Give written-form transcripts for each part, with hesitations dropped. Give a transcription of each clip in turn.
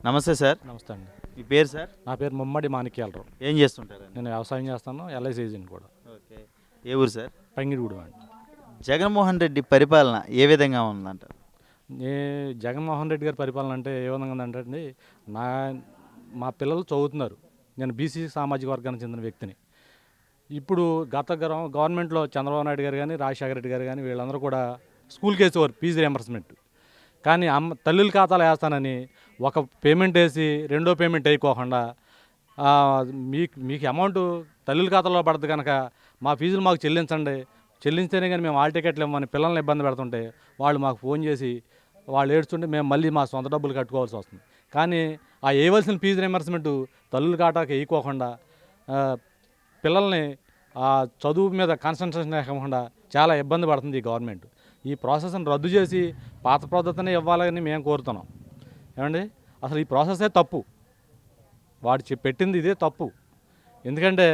నమస్తే సార్. నమస్తే అండి. మీ పేరు సార్? నా పేరు ముమ్మడి మాణిక్యాలరావు. ఏం చేస్తుంటారండి? నేను వ్యవసాయం చేస్తాను, ఎల్ఐసి ఏజెంట్ కూడా. ఓకే. ఏ ఊరు సార్? పంగిడిగూడెం అండి. జగన్మోహన్ రెడ్డి పరిపాలన ఏ విధంగా ఉందంటారు? ఏ జగన్మోహన్ రెడ్డి గారి పరిపాలన అంటే ఏ విధంగా ఉందంటే అండి, నా మా పిల్లలు చదువుతున్నారు. నేను బీసీ సామాజిక వర్గానికి చెందిన వ్యక్తిని. ఇప్పుడు గవర్నమెంట్లో చంద్రబాబు నాయుడు గారు కానీ, రాజశేఖర రెడ్డి గారు కానీ వీళ్ళందరూ కూడా స్కూల్కి వేసేవారు ఫీజు రియంబర్స్మెంట్. కానీ తల్లుల ఖాతాలో వేస్తానని ఒక పేమెంట్ వేసి రెండో పేమెంట్ వేయకోకుండా మీకు అమౌంట్ తల్లుల ఖాతాలో పడుతుంది కనుక మా ఫీజులు మాకు చెల్లింస్తేనే కానీ మేము హాల్ టికెట్లు ఇవ్వమని పిల్లల్ని ఇబ్బంది పెడుతుంటే వాళ్ళు మాకు ఫోన్ చేసి వాళ్ళు ఏడుస్తుంటే మేము మళ్ళీ మా సొంత డబ్బులు కట్టుకోవాల్సి వస్తుంది. కానీ ఆ వేయవలసిన ఫీజు రియంబర్స్మెంట్ తల్లుల ఖాతాకి వేయకోకుండా పిల్లల్ని ఆ చదువు మీద కాన్సన్ట్రేషన్ లేకుండా చాలా ఇబ్బంది పడుతుంది ఈ గవర్నమెంట్. ఈ ప్రాసెస్ని రద్దు చేసి పాత పద్ధతిని ఇవ్వాలని మేము కోరుతున్నాం. ఏమండి, అసలు ఈ ప్రాసెసే తప్పు. వాడు పెట్టింది ఇదే తప్పు. ఎందుకంటే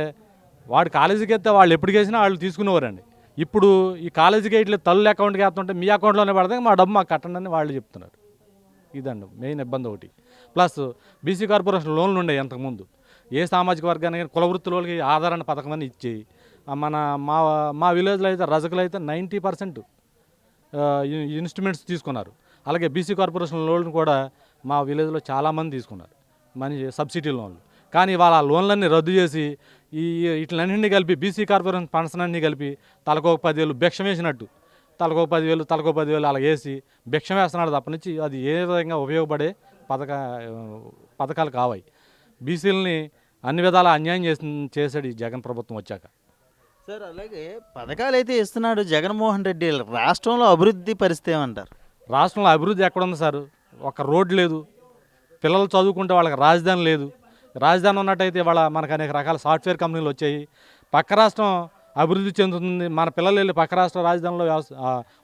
వాడు కాలేజీకి వెళ్తే వాళ్ళు ఎప్పటికి వేసినా వాళ్ళు తీసుకునేవారండి. ఇప్పుడు ఈ కాలేజీకి ఇట్లా తల్లి అకౌంట్కి వేస్తుంటే మీ అకౌంట్లోనే పడితే మా డబ్బు మాకు కట్టండి అని వాళ్ళు చెప్తున్నారు. ఇదండి మెయిన్ ఇబ్బంది ఒకటి. ప్లస్ బీసీ కార్పొరేషన్ లోన్లు ఉండే ఇంతకుముందు ఏ సామాజిక వర్గానికి కుల వృత్తుల వాళ్ళకి ఆధారణ పథకం అని ఇచ్చి మా మా విలేజ్లో అయితే రజకులు అయితే 90% ఇన్స్ట్రుమెంట్స్ తీసుకున్నారు. అలాగే బీసీ కార్పొరేషన్ లోన్లు కూడా మా విలేజ్లో చాలామంది తీసుకున్నారు, మంచి సబ్సిడీ లోన్లు. కానీ వాళ్ళ లోన్లన్నీ రద్దు చేసి వీటిలన్నింటినీ కలిపి బీసీ కార్పొరేషన్ ఫండ్స్ అన్నీ కలిపి తలకొక 10,000 భిక్షం వేసినట్టు తలకొక 10,000 అలా వేసి భిక్షం వేస్తున్నాడు తప్పనిచ్చి అది ఏ విధంగా ఉపయోగపడే పథకాలు కావాయి. బీసీలని అన్ని విధాల అన్యాయం చేశాడు ఈ జగన్ ప్రభుత్వం వచ్చాక. సార్, అలాగే పథకాలు అయితే ఇస్తున్నాడు జగన్మోహన్ రెడ్డి, రాష్ట్రంలో అభివృద్ధి పరిస్థితి ఏమంటారు? రాష్ట్రంలో అభివృద్ధి ఎక్కడుంది సార్? ఒక రోడ్డు లేదు, పిల్లలు చదువుకుంటే వాళ్ళకి రాజధాని లేదు. రాజధాని ఉన్నట్టయితే మనకు అనేక రకాల సాఫ్ట్వేర్ కంపెనీలు వచ్చాయి, పక్క రాష్ట్రం అభివృద్ధి చెందుతుంది. మన పిల్లలు వెళ్ళి పక్క రాష్ట్ర రాజధానిలో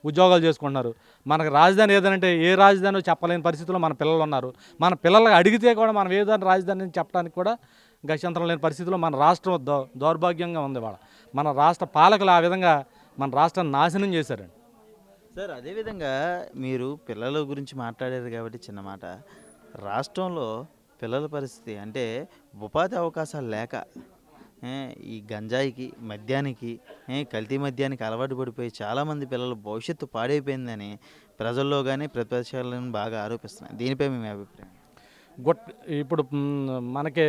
ఉద్యోగాలు చేసుకుంటున్నారు. మనకు రాజధాని ఏదంటే ఏ రాజధాని చెప్పలేని పరిస్థితుల్లో మన పిల్లలు ఉన్నారు. మన పిల్లలు అడిగితే కూడా మనం ఏదైనా రాజధాని చెప్పడానికి కూడా గత్యంతరం లేని పరిస్థితుల్లో మన రాష్ట్రం దౌర్భాగ్యంగా ఉంది. మన రాష్ట్ర పాలకులు ఆ విధంగా మన రాష్ట్రాన్ని నాశనం చేశారండి. సార్, అదేవిధంగా మీరు పిల్లల గురించి మాట్లాడారు కాబట్టి చిన్న మాట, రాష్ట్రంలో పిల్లల పరిస్థితి అంటే ఉపాధి అవకాశాలు లేక ఈ గంజాయికి, మద్యానికి, కల్తీ మద్యానికి అలవాటు పడిపోయి చాలామంది పిల్లల భవిష్యత్తు పాడైపోయిందని ప్రజల్లో కానీ ప్రతిపక్షాలను బాగా ఆరోపిస్తున్నాయి. దీనిపై మీ అభిప్రాయం? ఇప్పుడు మనకి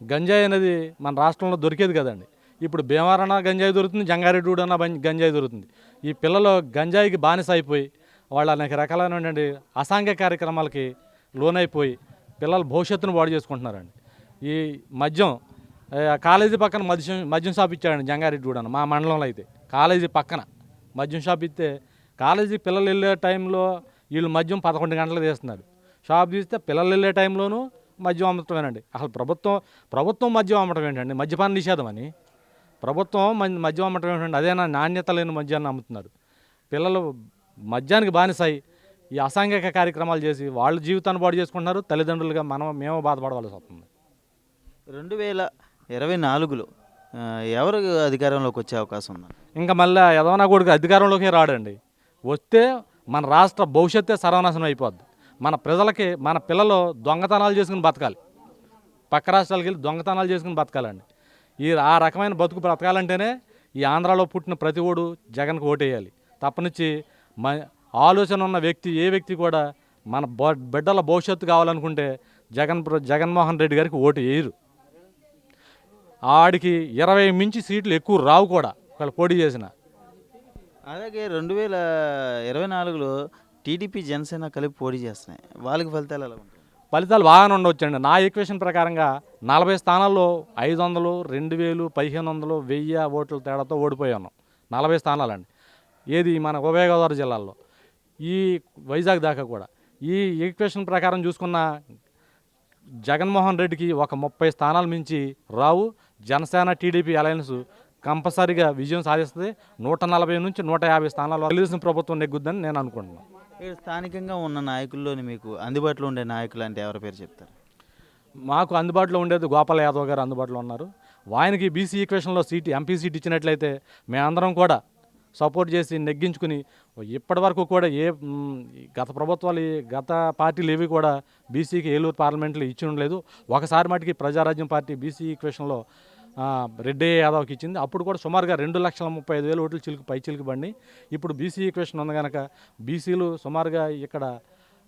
గంజాయి అనేది మన రాష్ట్రంలో దొరికేది కదండి. ఇప్పుడు భీమవరం గంజాయి దొరుకుతుంది, జంగారెడ్డి అన్న గంజాయి దొరుకుతుంది. ఈ పిల్లలు గంజాయికి బానిస అయిపోయి వాళ్ళు అనేక రకాలైనటువంటి అసాంఘిక కార్యక్రమాలకి లోనైపోయి పిల్లల భవిష్యత్తును పాడు చేసుకుంటున్నారండి. ఈ మద్యం కాలేజీ పక్కన మద్యం షాప్ ఇచ్చాడండి జంగారెడ్డి అన్న మా మండలంలో. అయితే కాలేజీ పక్కన మద్యం షాప్ ఇస్తే కాలేజీ పిల్లలు వెళ్ళే టైంలో వీళ్ళు మద్యం 11 గంటలకు తీస్తున్నారు. షాప్ తీస్తే పిల్లలు వెళ్ళే టైంలోనూ మద్యం అమ్మటమేనండి. అసలు ప్రభుత్వం మద్యం అమ్మటం ఏంటండి? మద్యపాన నిషేధం అని ప్రభుత్వం మద్యం అమ్మటం ఏంటండి? అదేనా నాణ్యత లేని మద్యాన్ని అమ్ముతున్నారు. పిల్లలు మద్యానికి బానిసాయి ఈ అసాంఘిక కార్యక్రమాలు చేసి వాళ్ళ జీవితాన్ని పాడు చేసుకుంటున్నారు. తల్లిదండ్రులుగా మేము బాధపడవలసి వస్తుంది. 2024లో ఎవరు అధికారంలోకి వచ్చే అవకాశం ఉంది? ఇంకా మళ్ళీ ఎదవనా కొడుకు అధికారంలోకి రాడండి. వస్తే మన రాష్ట్ర భవిష్యత్తే సర్వనాశనం అయిపోద్ది. మన ప్రజలకి మన పిల్లలు దొంగతనాలు చేసుకుని బతకాలి, పక్క రాష్ట్రాలకు వెళ్ళి దొంగతనాలు చేసుకుని బతకాలండి. ఆ రకమైన బతుకు బ్రతకాలంటేనే ఈ ఆంధ్రాలో పుట్టిన ప్రతి ఓడు జగన్కి ఓటేయాలి. తప్పనిచ్చి ఆలోచన ఉన్న వ్యక్తి ఏ వ్యక్తి కూడా మన బిడ్డల భవిష్యత్తు కావాలనుకుంటే జగన్మోహన్ రెడ్డి గారికి ఓటు వేయరు. ఆడికి 20 మించి సీట్లు ఎక్కువ రావు కూడా ఒకళ్ళు పోటీ చేసిన. అలాగే 2024లో టీడీపీ, జనసేన కలిపి పోటీ చేస్తున్నాయి. వాళ్ళకి ఫలితాలు ఎలా ఉంటాయి? ఫలితాలు బాగానే ఉండవచ్చండి. నా ఈక్వేషన్ ప్రకారంగా 40 స్థానాల్లో 500, 2000, 1500, 1000 ఓట్ల తేడాతో ఓడిపోయి ఉన్నాం. 40 స్థానాలండి. ఏది మన ఉభయ గోదావరి జిల్లాల్లో, ఈ వైజాగ్ దాకా కూడా. ఈ ఈక్వేషన్ ప్రకారం చూసుకున్న జగన్మోహన్ రెడ్డికి ఒక 30 స్థానాలు మించి రావు. జనసేన టీడీపీ అలయన్స్ కంపల్సరీగా విజయం సాధిస్తుంది. 140 నుంచి 150 స్థానాలు తెలుగుదేశం ప్రభుత్వం నెగ్గుద్దని నేను అనుకుంటున్నాను. స్థానికంగా ఉన్న నాయకుల్లోని మీకు అందుబాటులో ఉండే నాయకులు అంటే ఎవరి పేరు చెప్తారు? మాకు అందుబాటులో ఉండేది గోపాల్ యాదవ్ గారు అందుబాటులో ఉన్నారు. ఆయనకి బీసీ ఈక్వేషన్లో ఎంపీ సీట్ ఇచ్చినట్లయితే మేమందరం కూడా సపోర్ట్ చేసి నెగ్గించుకుని ఇప్పటి వరకు కూడా గత ప్రభుత్వాలు గత పార్టీలు ఏవి కూడా బీసీకి ఏలూరు పార్లమెంట్లో ఇచ్చి ఉండలేదు. ఒకసారి మటుకి ప్రజారాజ్యం పార్టీ బీసీ ఈక్వేషన్లో రెడ్డి యాదవ్కి ఇచ్చింది. అప్పుడు కూడా సుమారుగా 2,35,000 ఓట్లు చిలుకు బండి. ఇప్పుడు బీసీ ఈక్వేషన్ ఉంది కనుక బీసీలు సుమారుగా ఇక్కడ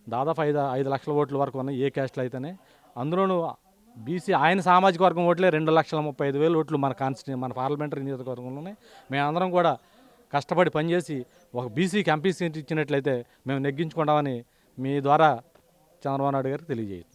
దాదాపు 5 లక్షల ఓట్ల వరకు ఉన్నాయి ఏ క్యాస్ట్లో అయితేనే. అందులోనూ బీసీ ఆయన సామాజిక వర్గం ఓట్లే 2,35,000 ఓట్లు మన పార్లమెంటరీ నియోజకవర్గంలోనే. మేమందరం కూడా కష్టపడి పనిచేసి ఒక బీసీకి ఎంపీ సీట్ ఇచ్చినట్లయితే మేము నెగ్గించుకుంటామని మీ ద్వారా చంద్రబాబు నాయుడు గారికి తెలియజేయచ్చు.